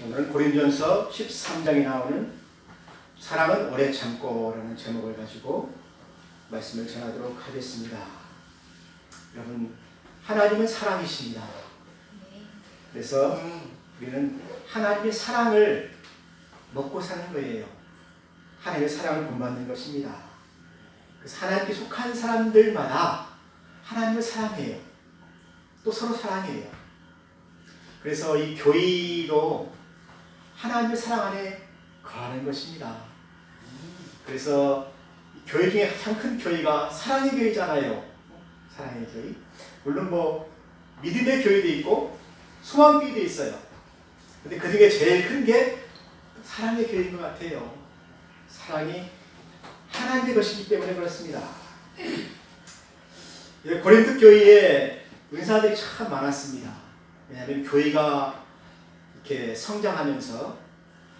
오늘은 고린도전서 13장에 나오는 사랑은 오래 참고라는 제목을 가지고 말씀을 전하도록 하겠습니다. 여러분, 하나님은 사랑이십니다. 그래서 우리는 하나님의 사랑을 먹고 사는 거예요. 하나님의 사랑을 본받는 것입니다. 그래서 하나님께 속한 사람들마다 하나님을 사랑해요. 또 서로 사랑해요. 그래서 이 교회도 하나님의 사랑 안에 거하는 것입니다. 그래서 교회 중에 가장 큰 교회가 사랑의 교회잖아요. 사랑의 교회. 물론 믿음의 교회도 있고 소망 교회도 있어요. 근데 그 중에 제일 큰 게 사랑의 교회인 것 같아요. 사랑이 하나님의 것이기 때문에 그렇습니다. 고린도 교회에 은사들이 참 많았습니다. 왜냐하면 교회가 이렇게 성장하면서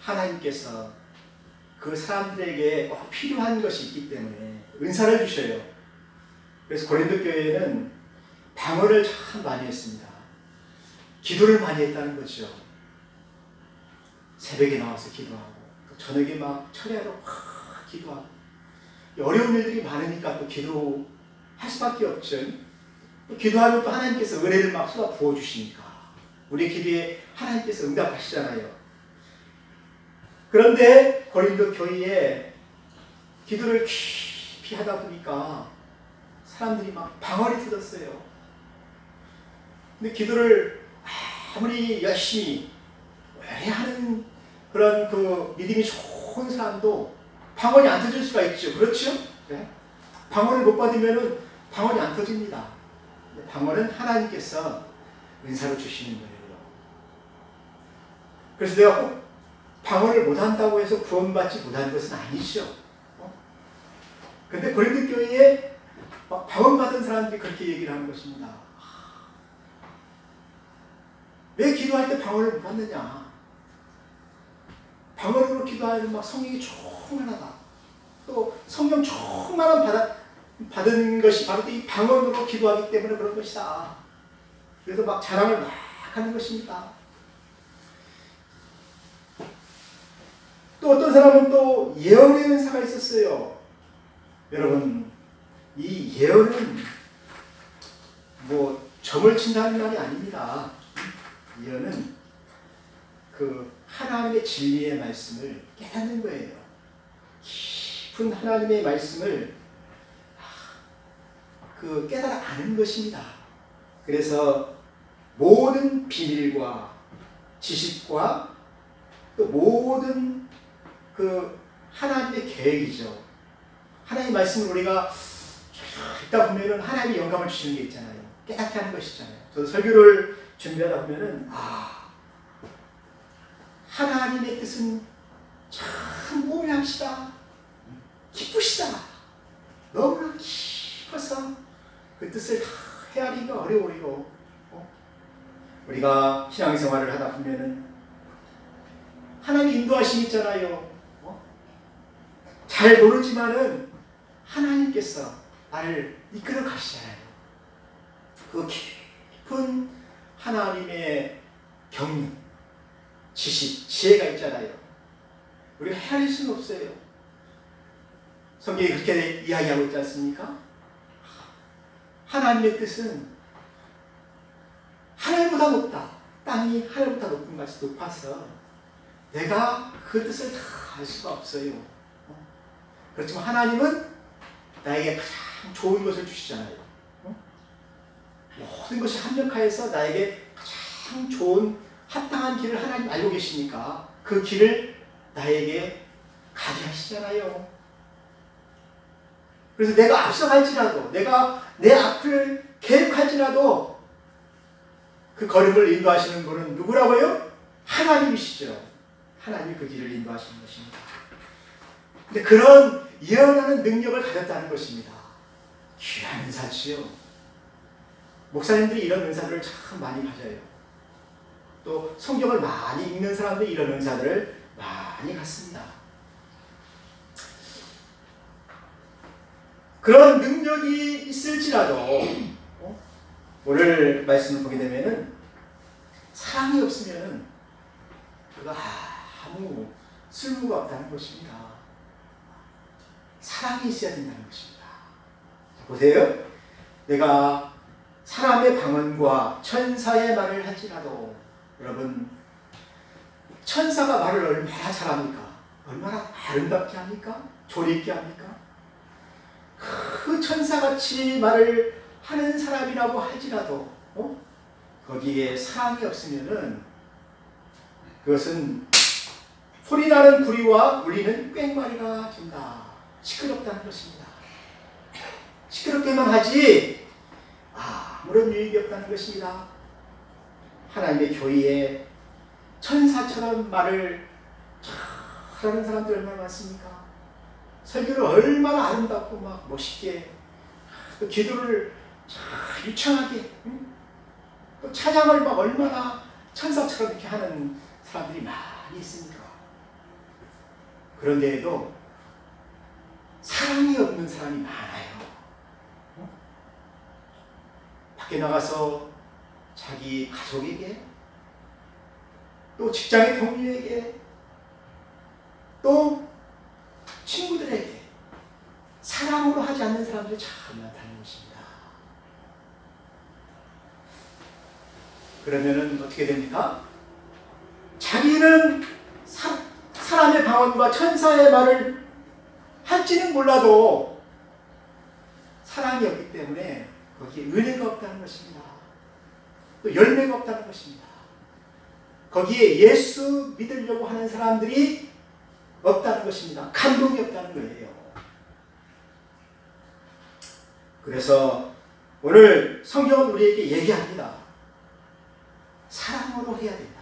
하나님께서 그 사람들에게 꼭 필요한 것이 있기 때문에 은사를 주셔요. 그래서 고린도 교회는 방언을 참 많이 했습니다. 기도를 많이 했다는 거죠. 새벽에 나와서 기도하고 또 저녁에 막 철야로 확 기도하고 어려운 일들이 많으니까 또 기도할 수밖에 없죠. 또 기도하면 또 하나님께서 은혜를 막 쏟아 부어주시니까 우리 기도에 하나님께서 응답하시잖아요. 그런데 고린도 교회에 기도를 깊이 하다 보니까 사람들이 막 방언이 터졌어요. 근데 기도를 아무리 열심히 오래 하는 그런 그 믿음이 좋은 사람도 방언이 안 터질 수가 있죠. 그렇죠? 네? 방언을 못 받으면 방언이 안 터집니다. 방언은 하나님께서 은사로 주시는 거예요. 그래서 내가 꼭 방언을 못한다고 해서 구원받지 못한 것은 아니죠. 근데 고린도 교회에 막 방언 받은 사람들이 그렇게 얘기를 하는 것입니다. 왜 기도할 때 방언을 못 받느냐? 방언으로 기도하면 막 성령이 충만하다. 또 성령 충만한 받은 것이 바로 이 방언으로 기도하기 때문에 그런 것이다. 그래서 막 자랑을 막 하는 것입니다. 또 어떤 사람은 또 예언의 은사가 있었어요. 여러분, 이 예언은 점을 친다는 말이 아닙니다. 예언은 그 하나님의 진리의 말씀을 깨닫는 거예요. 깊은 하나님의 말씀을 깨달아 아는 것입니다. 그래서 모든 비밀과 지식과 또 모든 그 하나님의 계획이죠. 하나님의 말씀을 우리가 읽다 보면은 하나님의 영감을 주시는 게 있잖아요. 깨닫게 하는 것이잖아요. 저도 설교를 준비하다 보면은 하나님의 뜻은 참 오묘하시다, 기쁘시다. 너무나 깊어서 그 뜻을 다 헤아리기가 어려워요. 우리가 신앙생활을 하다 보면은 하나님 인도하심이 있잖아요. 잘 모르지만은 하나님께서 나를 이끌어 가시잖아요. 그 깊은 하나님의 경륜, 지식, 지혜가 있잖아요. 우리가 헤아릴 수는 없어요. 성경이 그렇게 이야기하고 있지 않습니까? 하나님의 뜻은 하늘보다 높다. 땅이 하늘보다 높은 것이 높아서 내가 그 뜻을 다 알 수가 없어요. 그렇지만 하나님은 나에게 가장 좋은 것을 주시잖아요. 모든 것이 합력하여서 나에게 가장 좋은 합당한 길을 하나님 알고 계시니까 그 길을 나에게 가게 하시잖아요. 그래서 내가 앞서갈지라도, 내가 내 앞을 계획할지라도 그 걸음을 인도하시는 분은 누구라고요? 하나님이시죠. 하나님이 그 길을 인도하시는 것입니다. 근데 그런 예언하는 능력을 가졌다는 것입니다. 귀한 은사지요. 목사님들이 이런 은사들을 참 많이 가져요. 또 성경을 많이 읽는 사람들이 이런 은사들을 많이 갖습니다. 그런 능력이 있을지라도 오늘 말씀을 보게 되면은 사랑이 없으면은 그거 아무 쓸모가 없다는 것입니다. 사랑이 있어야 된다는 것입니다. 보세요. 내가 사람의 방언과 천사의 말을 할지라도, 여러분, 천사가 말을 얼마나 잘합니까? 얼마나 아름답게 합니까? 조리있게 합니까? 그 천사같이 말을 하는 사람이라고 할지라도 거기에 사랑이 없으면은 그것은 소리나는 구리와 울리는 꽹과리가 된다. 시끄럽다는 것입니다. 시끄럽게만 하지 아무런 유익이 없다는 것입니다. 하나님의 교회에 천사처럼 말을 잘하는 사람들 얼마나 많습니까? 설교를 얼마나 아름답고 막 멋있게, 또 기도를 잘 유창하게, 또 찬양을 막 얼마나 천사처럼 이렇게 하는 사람들이 많이 있습니다. 그런데에도 사랑이 없는 사람이 많아요. 밖에 나가서 자기 가족에게, 또 직장의 동료에게, 또 친구들에게 사랑으로 하지 않는 사람들이 참 많다는 것입니다. 그러면은 어떻게 됩니까? 자기는 사람의 방언과 천사의 말을 할지는 몰라도 사랑이 없기 때문에 거기에 은혜가 없다는 것입니다. 또 열매가 없다는 것입니다. 거기에 예수 믿으려고 하는 사람들이 없다는 것입니다. 감동이 없다는 거예요. 그래서 오늘 성경은 우리에게 얘기합니다. 사랑으로 해야 된다.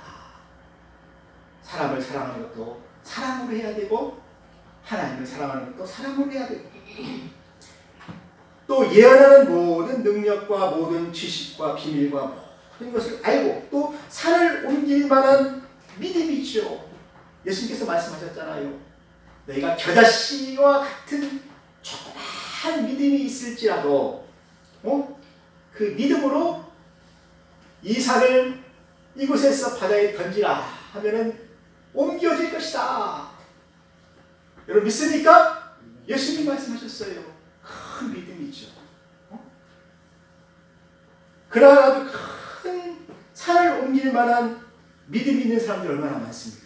사람을 사랑하는 것도 사랑으로 해야 되고, 하나님을 사랑하는 것도 사랑으로 해야 되고, 또 예언하는 모든 능력과 모든 지식과 비밀과 모든 것을 알고, 또 산을 옮길 만한 믿음이 있죠. 예수님께서 말씀하셨잖아요. 너희가 겨자씨와 같은 조그마한 믿음이 있을지라도 그 믿음으로 이 산을 이곳에서 바다에 던지라 하면은 옮겨질 것이다. 여러분 믿습니까? 예수님 말씀하셨어요. 큰 믿음이 있죠. 그러나도 큰 산을 옮길 만한 믿음이 있는 사람들 얼마나 많습니까?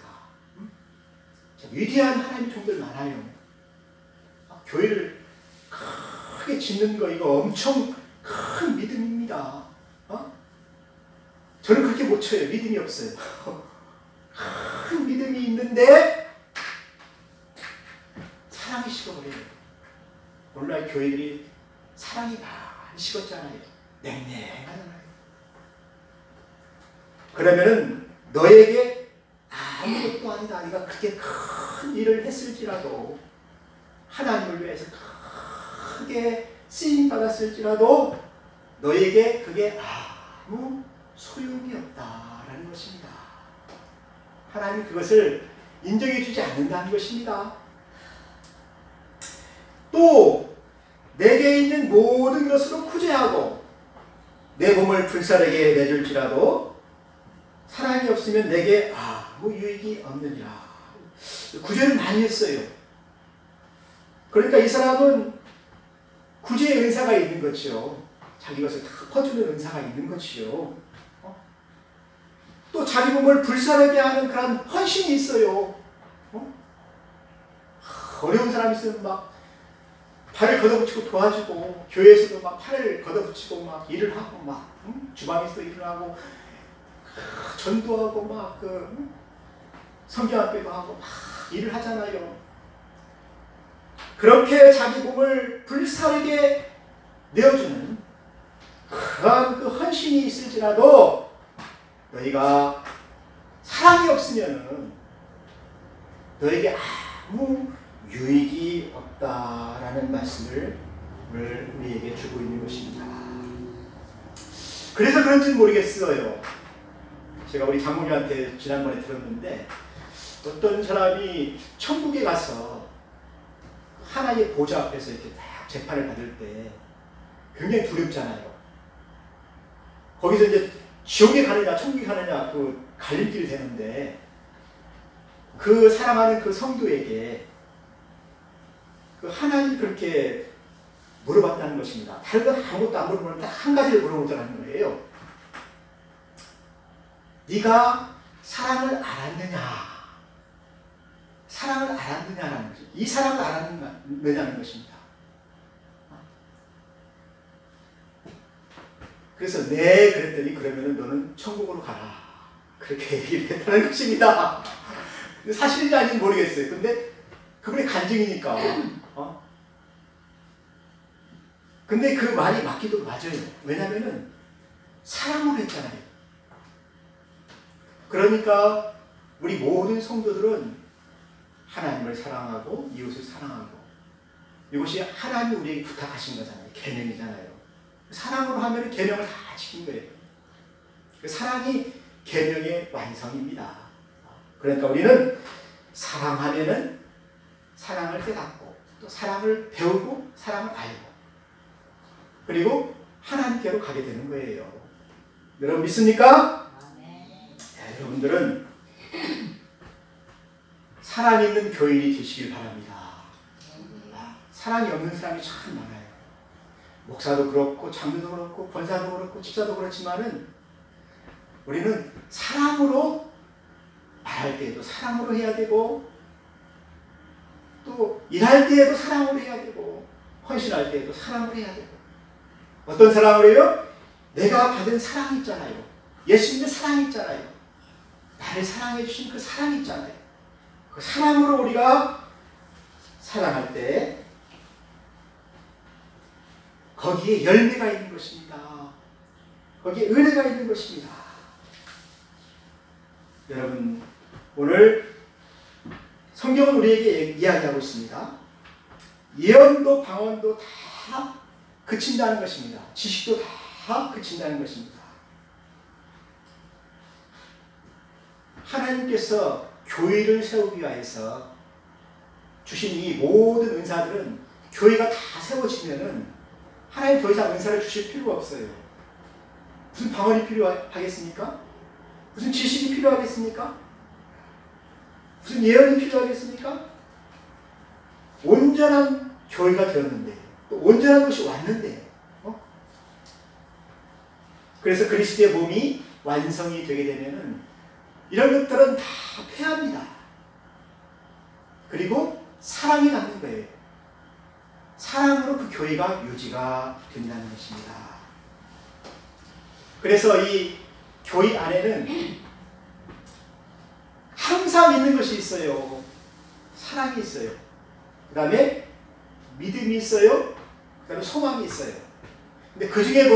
위대한 하나님의 종들 많아요. 교회를 크게 짓는 거 이거 엄청 큰 믿음입니다. 저는 그렇게 못 쳐요. 믿음이 없어요. 큰 믿음이 있는데 사랑이 식어버려요. 오늘날 교회들이 사랑이 많이 식었잖아요. 냉랭하잖아요. 그러면은 너에게 아무것도 아니다. 네가 그렇게 큰 일을 했을지라도, 하나님을 위해서 크게 쓰임 받았을지라도 너에게 그게 아무 소용이 없다라는 것입니다. 하나님 그것을 인정해 주지 않는다는 것입니다. 또 내게 있는 모든 것으로 구제하고 내 몸을 불사르게 내줄지라도 사랑이 없으면 내게 아무 유익이 없느니라. 구제를 많이 했어요. 그러니까 이 사람은 구제의 은사가 있는 거죠. 자기 것을 다 퍼주는 은사가 있는 거지요. 또 자기 몸을 불사르게 하는 그런 헌신이 있어요. 어려운 사람이 있으면 막 팔을 걷어붙이고 도와주고, 교회에서도 막 팔을 걷어붙이고 막 일을 하고, 막 주방에서도 일을 하고, 전도하고 막 성경학교도 하고 막 일을 하잖아요. 그렇게 자기 몸을 불사르게 내어주는 그러한 그 헌신이 있을지라도 너희가 사랑이 없으면 너에게 아무 유익이 없다라는 말씀을 오늘 우리에게 주고 있는 것입니다. 그래서 그런지는 모르겠어요. 제가 우리 장모님한테 지난번에 들었는데, 어떤 사람이 천국에 가서 하나님의 보좌 앞에서 이렇게 딱 재판을 받을 때 굉장히 두렵잖아요. 거기서 이제 지옥에 가느냐 천국에 가느냐 그 갈림길이 되는데, 그 사랑하는 그 성도에게 그 하나님 그렇게 물어봤다는 것입니다. 다른 건 아무것도 안 물어보는데 딱 한 가지를 물어보자는 거예요. 네가 사랑을 알았느냐? 사랑을 알았느냐라는 거죠. 이 사랑을 알았느냐는 것입니다. 그래서 네 그랬더니 그러면은 너는 천국으로 가라. 그렇게 얘기를 했다는 것입니다. 사실인지 아닌지 모르겠어요. 근데 그분의 간증이니까. 근데 그 말이 맞기도 맞아요. 왜냐면은 사랑으로 했잖아요. 그러니까 우리 모든 성도들은 하나님을 사랑하고 이웃을 사랑하고 이것이 하나님이 우리에게 부탁하신 거잖아요. 계명이잖아요. 사랑으로 하면 계명을 다 지킨 거예요. 사랑이 계명의 완성입니다. 그러니까 우리는 사랑하면은 사랑을 깨닫고 또 사랑을 배우고 사랑을 알고 그리고 하나님께로 가게 되는 거예요. 여러분 믿습니까? 네, 여러분들은 사랑 있는 교인이 되시길 바랍니다. 사랑이 없는 사람이 참 많아요. 목사도 그렇고 장로도 그렇고 권사도 그렇고 집사도 그렇지만은 우리는 사랑으로 말할 때에도 사랑으로 해야 되고 또 일할 때에도 사랑으로 해야 되고 헌신할 때에도 사랑으로 해야 되고 어떤 사랑으로 해요? 내가 받은 사랑이 있잖아요. 예수님의 사랑이 있잖아요. 나를 사랑해 주신 그 사랑이 있잖아요. 그 사랑으로 우리가 사랑할 때 거기에 열매가 있는 것입니다. 거기에 은혜가 있는 것입니다. 여러분 오늘 성경은 우리에게 이야기하고 있습니다. 예언도 방언도 다 그친다는 것입니다. 지식도 다 그친다는 것입니다. 하나님께서 교회를 세우기 위해서 주신 이 모든 은사들은 교회가 다 세워지면은 하나님 더 이상 은사를 주실 필요가 없어요. 무슨 방언이 필요하겠습니까? 무슨 지식이 필요하겠습니까? 무슨 예언이 필요하겠습니까? 온전한 교회가 되었는데 또 온전한 것이 왔는데 그래서 그리스도의 몸이 완성이 되게 되면은 이런 것들은 다 패합니다. 그리고 사랑이 남는 거예요. 사랑으로 그 교회가 유지가 된다는 것입니다. 그래서 이 교회 안에는 항상 있는 것이 있어요. 사랑이 있어요. 그 다음에 믿음이 있어요. 그 다음에 소망이 있어요. 근데 그 중에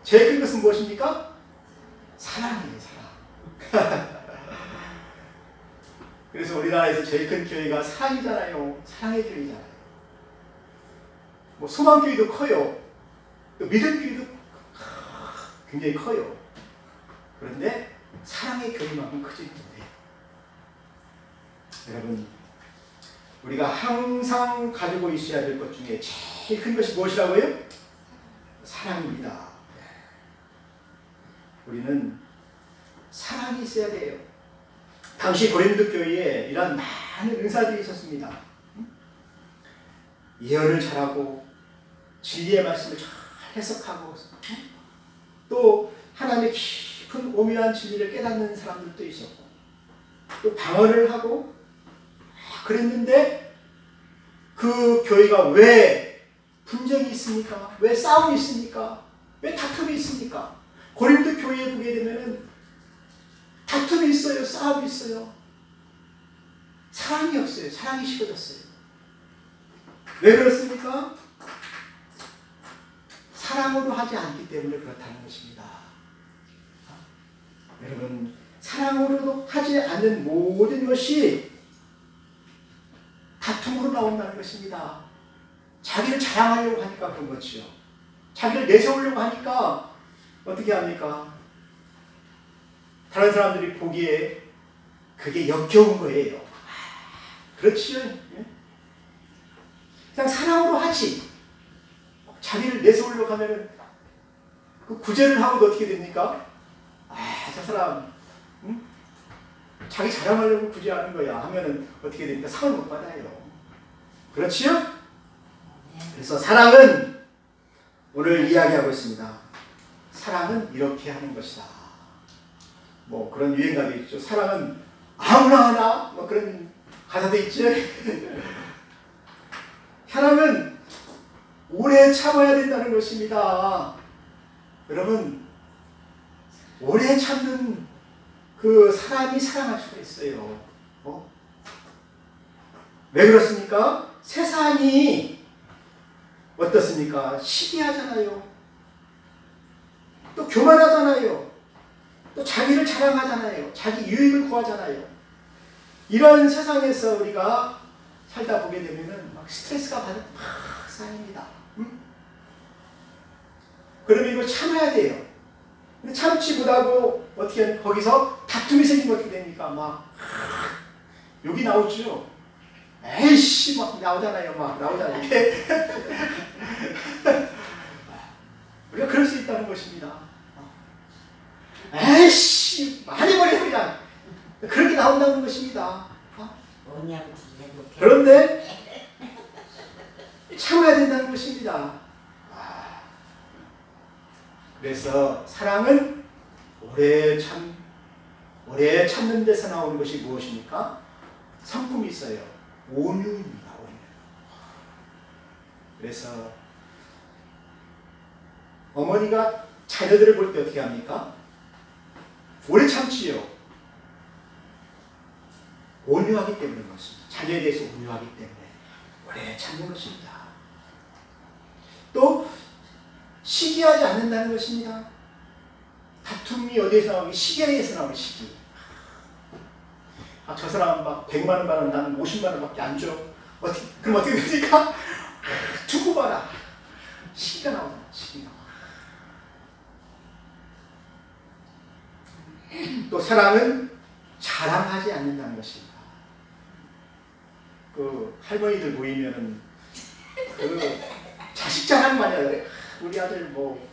제일 큰 것은 무엇입니까? 사랑이에요. 사랑. 그래서 우리나라에서 제일 큰 교회가 사랑이잖아요. 사랑의 교회잖아요. 뭐 소망교회도 커요. 또 믿음교회도 굉장히 커요. 그런데 사랑의 교회만큼 크지 못해요. 여러분 우리가 항상 가지고 있어야 될 것 중에 제일 큰 것이 무엇이라고요? 사랑입니다. 우리는 사랑이 있어야 돼요. 당시 고린도 교회에 이런 많은 은사들이 있었습니다. 예언을 잘하고 진리의 말씀을 잘 해석하고 또 하나님의 깊은 오묘한 진리를 깨닫는 사람들도 있었고 또 방언을 하고 그랬는데 그 교회가 왜 분쟁이 있습니까? 왜 싸움이 있습니까? 왜 다툼이 있습니까? 고린도 교회에 보게 되면은 다툼이 있어요. 싸움이 있어요. 사랑이 없어요. 사랑이 식어졌어요. 왜 그렇습니까? 사랑으로 하지 않기 때문에 그렇다는 것입니다. 여러분 사랑으로 하지 않는 모든 것이 다툼으로 나온다는 것입니다. 자기를 자랑하려고 하니까 그런 거지요. 자기를 내세우려고 하니까 어떻게 합니까? 다른 사람들이 보기에 그게 역겨운 거예요. 그렇지요. 그냥 사랑으로 하지. 자기를 내세우려고 하면은 그 구제를 하고도 어떻게 됩니까? 저 사람 자기 자랑하려고 굳이 하는 거야 하면은 어떻게 됩니까? 상을 못 받아요. 그렇지요? 그래서 사랑은 오늘 이야기하고 있습니다. 사랑은 이렇게 하는 것이다. 뭐 그런 유행가도 있죠. 사랑은 아무나 하나 뭐 그런 가사도 있죠. 사랑은 오래 참아야 된다는 것입니다. 여러분, 오래 참는 그 사람이 사랑할 수가 있어요. 왜 그렇습니까? 세상이 어떻습니까? 시기하잖아요. 또 교만하잖아요. 또 자기를 자랑하잖아요. 자기 유익을 구하잖아요. 이런 세상에서 우리가 살다 보게 되면은 막 스트레스가 막 쌓입니다. 그러면 이걸 참아야 돼요. 근데 참지 못하고 어떻게 하면 거기서 다툼이 생기면 어떻게 됩니까? 막 욕이 나오죠. 에이씨 막 나오잖아요. 막 나오잖아요. 이게 우리가 그럴 수 있다는 것입니다. 에이씨 많이 버려 그냥 그렇게 나온다는 것입니다. 그런데 참아야 된다는 것입니다. 그래서 사랑은 오래 참는 데서 나오는 것이 무엇입니까? 성품이 있어요. 온유입니다. 온유. 그래서 어머니가 자녀들을 볼 때 어떻게 합니까? 오래 참지요. 온유하기 때문인 것입니다. 자녀에 대해서 온유하기 때문에 오래 참는 것입니다. 또 시기하지 않는다는 것입니다. 다툼이 어디에서 나오니? 시기에서 나오는 시기. 저 사람 막 100만 원 받는 나는 50만 원밖에 안 줘. 그럼 어떻게 됩니까? 두고 봐라. 시기가 나오잖아. 시기가. 또 사랑은 자랑하지 않는다는 것입니다. 그 할머니들 보이면은 그 자식 자랑 많이 하잖아요. 우리 아들 뭐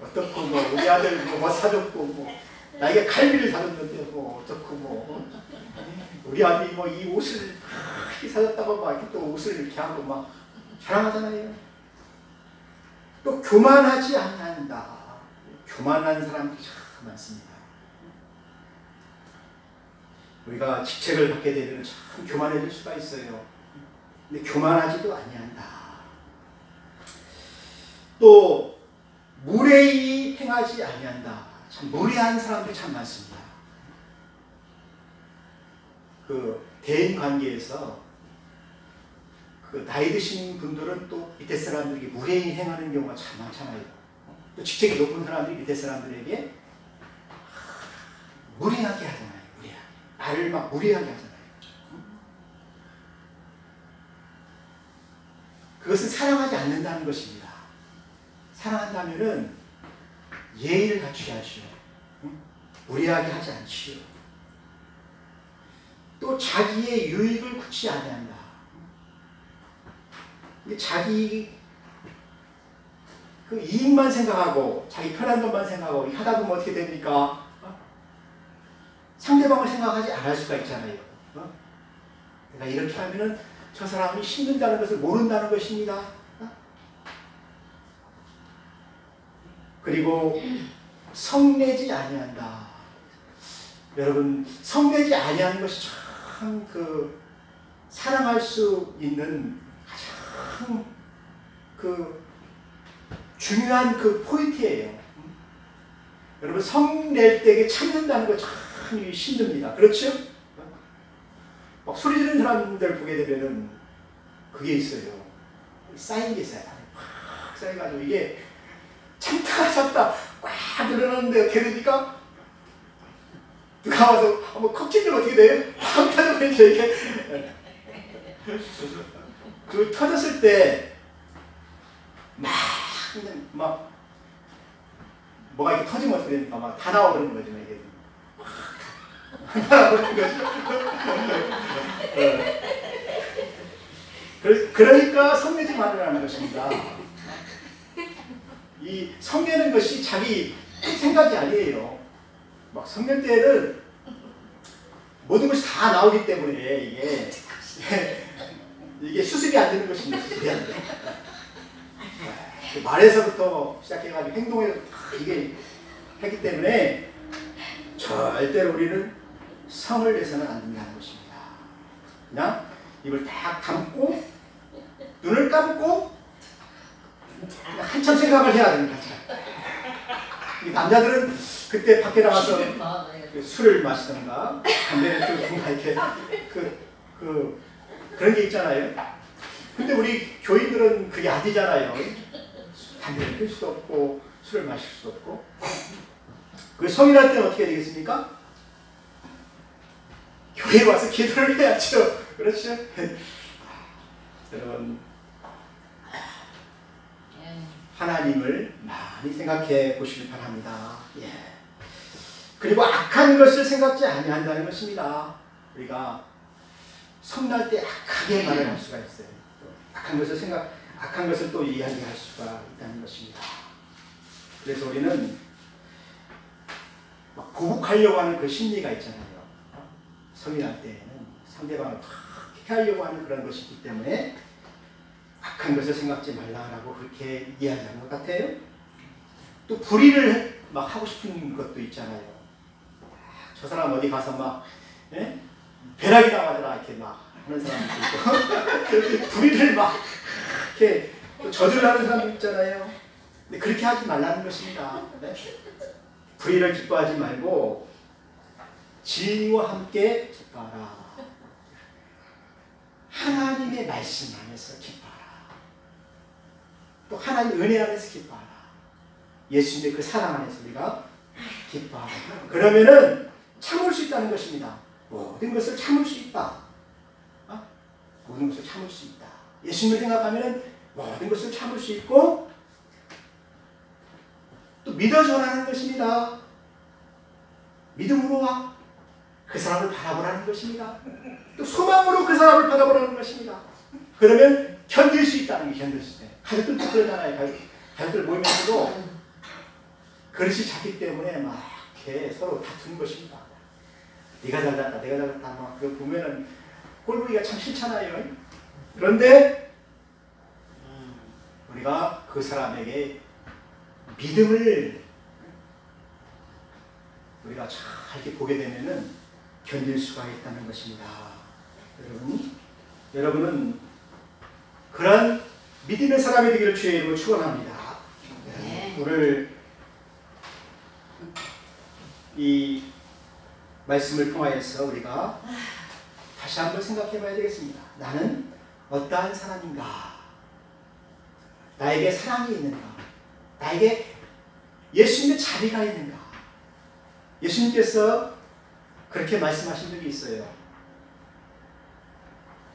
어떻고 뭐 우리 아들 뭐 사줬고 뭐 나에게 갈비를 사줬는데 뭐 어떻고 뭐 우리 아들이 뭐 이 옷을 이렇게 사줬다고 막 이렇게 또 옷을 이렇게 하고 막 자랑하잖아요. 또 교만하지 않는다. 교만한 사람들이 참 많습니다. 우리가 직책을 받게 되면 참 교만해질 수가 있어요. 근데 교만하지도 아니한다. 또 무례히 행하지 아니한다. 참 무례한 사람들이 참 많습니다. 그 대인 관계에서 그 나이 드신 분들은 또 밑에 사람들에게 무례히 행하는 경우가 참 많잖아요. 또 직책이 높은 사람들이 밑에 사람들에게 무례하게 하잖아요. 무례하게. 나를 막 무례하게 하잖아요. 그것은 사랑하지 않는다는 것입니다. 사랑한다면은 예의를 갖추야죠. 무례하게 하지 않지요. 또 자기의 유익을 굳이 아니한다. 자기 그 이익만 생각하고 자기 편한 것만 생각하고 하다 보면 어떻게 됩니까? 상대방을 생각하지 않을 수가 있잖아요. 내가 이렇게 하면은 저 사람이 힘든다는 것을 모른다는 것입니다. 그리고 성내지 아니한다. 여러분, 성내지 아니하는 것이 참 그 사랑할 수 있는 가장 그 중요한 그 포인트예요. 여러분, 성낼 때에 참는다는 거 참 힘듭니다. 그렇죠? 막 소리 지르는 사람들 보게 되면은 그게 있어요. 쌓인 게 있어요. 확 쌓여가지고 이게 참다 꽉 늘어나는데 어떻게 되니까 누가 와서 한번 컵 찔리면 어떻게 돼요? 팍 터져버리죠. 이게 그 터졌을 때 막 뭐가 이렇게 터지면 어떻게 됩니까? 막 다 나와버리는 거죠. 이게 나와버리는 거죠. 그러니까 성내지 말으라는 것입니다. 이 성내는 것이 자기 생각이 아니에요. 막 성령 때는 모든 것이 다 나오기 때문에 이게 수습이 안 되는 것입니다. 수습이 안 돼. 말에서부터 시작해가지고 행동에서 다 이게 하기 때문에 절대로 우리는 성을 내서는 안 된다는 것입니다. 그냥 입을 딱 감고 눈을 감고 한참 생각을 해야 됩니다. 남자들은 그때 밖에 나가서 술을 마시던가 담배를 피우던가 이렇게 그런 게 있잖아요. 근데 우리 교인들은 그게 안 되잖아요. 담배를 필 수도 없고 술을 마실 수도 없고. 그 성인할 때는 어떻게 되겠습니까? 교회에 와서 기도를 해야죠. 그렇죠? 여러분, 하나님을 많이 생각해 보시길 바랍니다. 예. 그리고 악한 것을 생각지 아니한다는 것입니다. 우리가 성날 때 악하게 말을 할 수가 있어요. 악한 것을 또 이야기할 수가 있다는 것입니다. 그래서 우리는 막 보복하려고 하는 그 심리가 있잖아요. 성인할 때에는 상대방을 피하려고 하는 그런 것이 있기 때문에 악한 것을 생각지 말라라고 그렇게 이야기하는 것 같아요. 또 불의를 막 하고 싶은 것도 있잖아요. 저 사람 어디 가서 막 벼락이 나가더라 이렇게 막 하는 사람도 있고 불의를 막 이렇게 저주를 하는 사람도 있잖아요. 근데 그렇게 하지 말라는 것입니다. 네? 불의를 기뻐하지 말고 진리와 함께 기뻐하라. 하나님의 말씀 안에서 기뻐하라. 또 하나님의 은혜 안에서 기뻐하라. 예수님의 그 사랑 안에서 우리가 기뻐하라. 그러면은 참을 수 있다는 것입니다. 모든 것을 참을 수 있다. 모든 것을 참을 수 있다. 예수님을 생각하면은 모든 것을 참을 수 있고 또 믿어 전하는 것입니다. 믿음으로 그 사람을 바라보라는 것입니다. 또 소망으로 그 사람을 바라보라는 것입니다. 그러면 견딜 수 있다는 게 견딜 수 있어요. 가족들도 그러잖아요. 가족들 모이면서도 그릇이 작기 때문에 막 이렇게 서로 다투는 것입니다. 네가 잘났다, 내가 잘났다 막 그거 보면은 꼴보기가 참 싫잖아요. 그런데 우리가 그 사람에게 믿음을 우리가 잘 이렇게 보게 되면은 견딜 수가 있다는 것입니다. 여러분은 그런 믿음의 사람이 되기를 주의 이름으로 축원합니다. 오늘 이 말씀을 통하여서 우리가 다시 한번 생각해 봐야 되겠습니다. 나는 어떠한 사람인가? 나에게 사랑이 있는가? 나에게 예수님의 자비가 있는가? 예수님께서 그렇게 말씀하신 적이 있어요.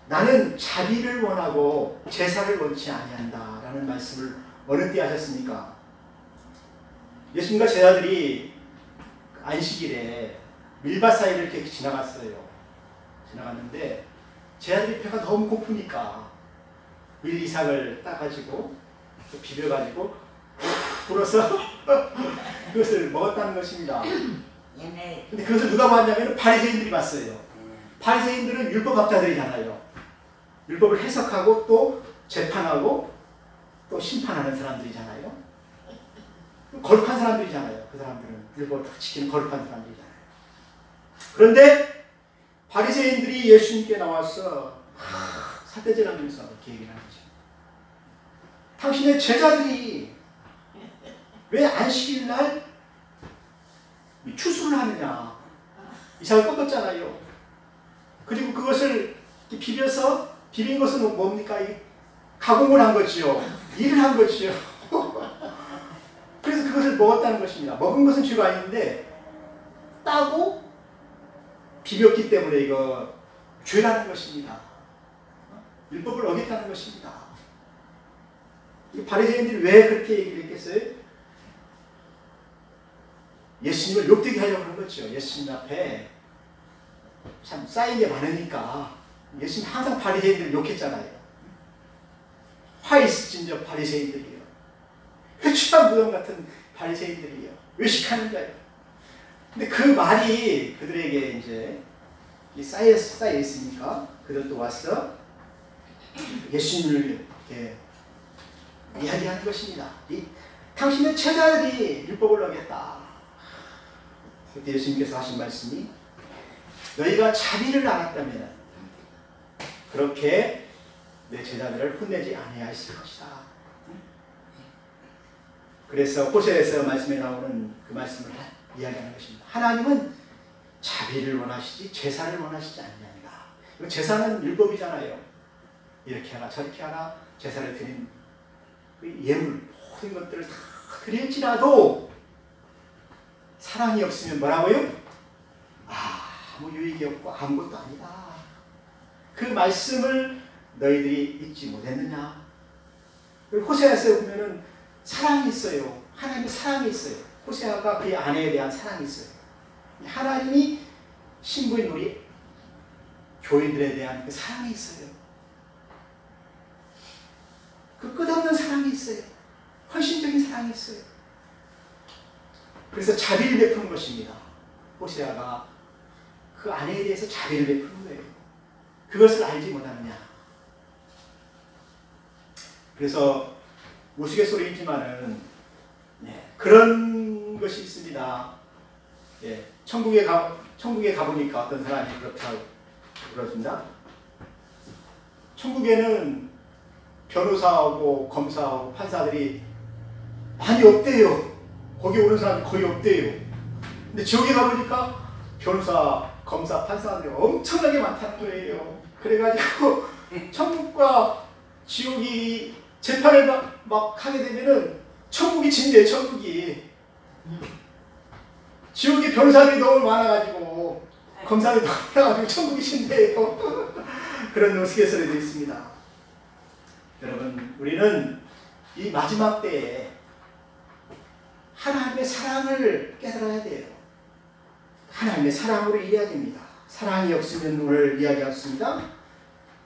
나는 자비를 원하고 제사를 원치 아니한다 라는 말씀을 어느 때 하셨습니까? 예수님과 제자들이 안식일에 밀밭 사이를 이렇게 지나갔어요. 지나갔는데 제자들이 배가 너무 고프니까 밀 이삭을 따가지고 비벼가지고 불어서 그것을 먹었다는 것입니다. 근데 그것을 누가 봤냐면 바리새인들이 봤어요. 바리새인들은 율법학자들이잖아요. 율법을 해석하고 또 재판하고 또 심판하는 사람들이잖아요. 거룩한 사람들이잖아요. 그 사람들은 율법을 다 지키는 거룩한 사람들이잖아요. 그런데 바리새인들이 예수님께 나와서 사태질하면서 이렇게 얘기를 하는 거죠. 당신의 제자들이 왜 안식일날 추수를 하느냐. 이삭을 꺾었잖아요. 그리고 그것을 비벼서 비빈 것은 뭡니까? 가공을 한 거지요. 일을 한 거지요. 그래서 그것을 먹었다는 것입니다. 먹은 것은 죄가 아닌데 따고 비볐기 때문에 이거 죄라는 것입니다. 율법을 어겼다는 것입니다. 바리새인들이 왜 그렇게 얘기를 했겠어요? 예수님을 욕되게 하려고 하는 거죠. 예수님 앞에 참 쌓인 게 많으니까 예수님 항상 바리새인들을 욕했잖아요. 화 있으신저 바리새인들이요. 회초한 무덤 같은 바리새인들이요. 외식하는 자요. 근데 그 말이 그들에게 이제 쌓여 있으니까 그들도 와서 예수님을 이렇게 이야기하는 것입니다. 당신의 제자들이 율법을 어겼다. 그때 예수님께서 하신 말씀이 너희가 자비를 알았다면 그렇게 내 제자들을 혼내지 아니하였을 것이다. 그래서 호세아서 말씀에 나오는 그 말씀을 이야기하는 것입니다. 하나님은 자비를 원하시지 제사를 원하시지 않는다. 제사는 율법이잖아요. 이렇게 하라 저렇게 하라 제사를 드린 그 예물 모든 것들을 다 드릴지라도 사랑이 없으면 뭐라고요? 아무 유익이 없고 아무것도 아니다. 그 말씀을 너희들이 잊지 못했느냐? 호세아서에 보면은 사랑이 있어요. 하나님의 사랑이 있어요. 호세아가 그의 아내에 대한 사랑이 있어요. 하나님이 신부인 우리 교인들에 대한 그 사랑이 있어요. 그 끝없는 사랑이 있어요. 헌신적인 사랑이 있어요. 그래서 자비를 베푸는 것입니다. 호세아가 그 아내에 대해서 자비를 베푸는 거예요. 그것을 알지 못하느냐. 그래서 우스갯소리이지만은 그런 것이 있습니다. 천국에 가보니까 어떤 사람이 그렇다고 그러십니다. 천국에는 변호사하고 검사하고 판사들이 많이 없대요. 거기 오는 사람이 거의 없대요. 근데 지옥에 가보니까 변호사, 검사, 판사들이 엄청나게 많다는 거예요. 그래가지고 천국과 지옥이 재판을 막 하게 되면은 천국이 진대요. 천국이. 지옥에 변호사들이 너무 많아가지고 검사들이 너무 많아가지고 천국이 진대요. 그런 우스갯소리도 있습니다. 여러분, 우리는 이 마지막 때에 하나님의 사랑을 깨달아야 돼요. 하나님의 사랑으로 일해야 됩니다. 사랑이 없으면 오늘 이야기했습니다.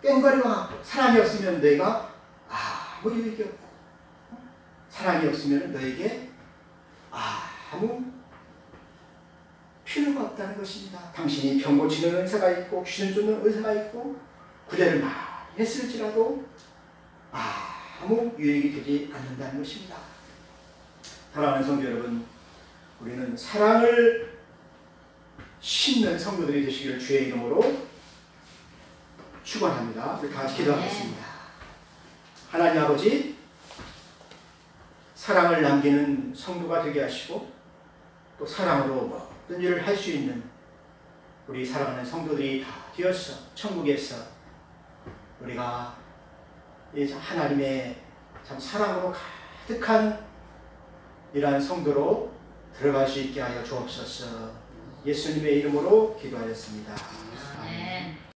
꽹과리와 사랑이 없으면 너희가 아무 유익이 없고 사랑이 없으면 너에게 아무 필요가 없다는 것입니다. 당신이 병 고치는 의사가 있고 귀신 쫓는 의사가 있고 구제를 많이 했을지라도 아무 유익이 되지 않는다는 것입니다. 사랑하는 성도 여러분, 우리는 사랑을 심는 성도들이 되시기를 주의 이름으로 축원합니다. 우리 다 같이 기도하겠습니다. 하나님 아버지, 사랑을 남기는 성도가 되게 하시고 또 사랑으로 모든 일을 할 수 있는 우리 사랑하는 성도들이 다 되어서 천국에서 우리가 하나님의 참 사랑으로 가득한 이러한 성도로 들어갈 수 있게 하여 주옵소서. 예수님의 이름으로 기도하였습니다. 아멘.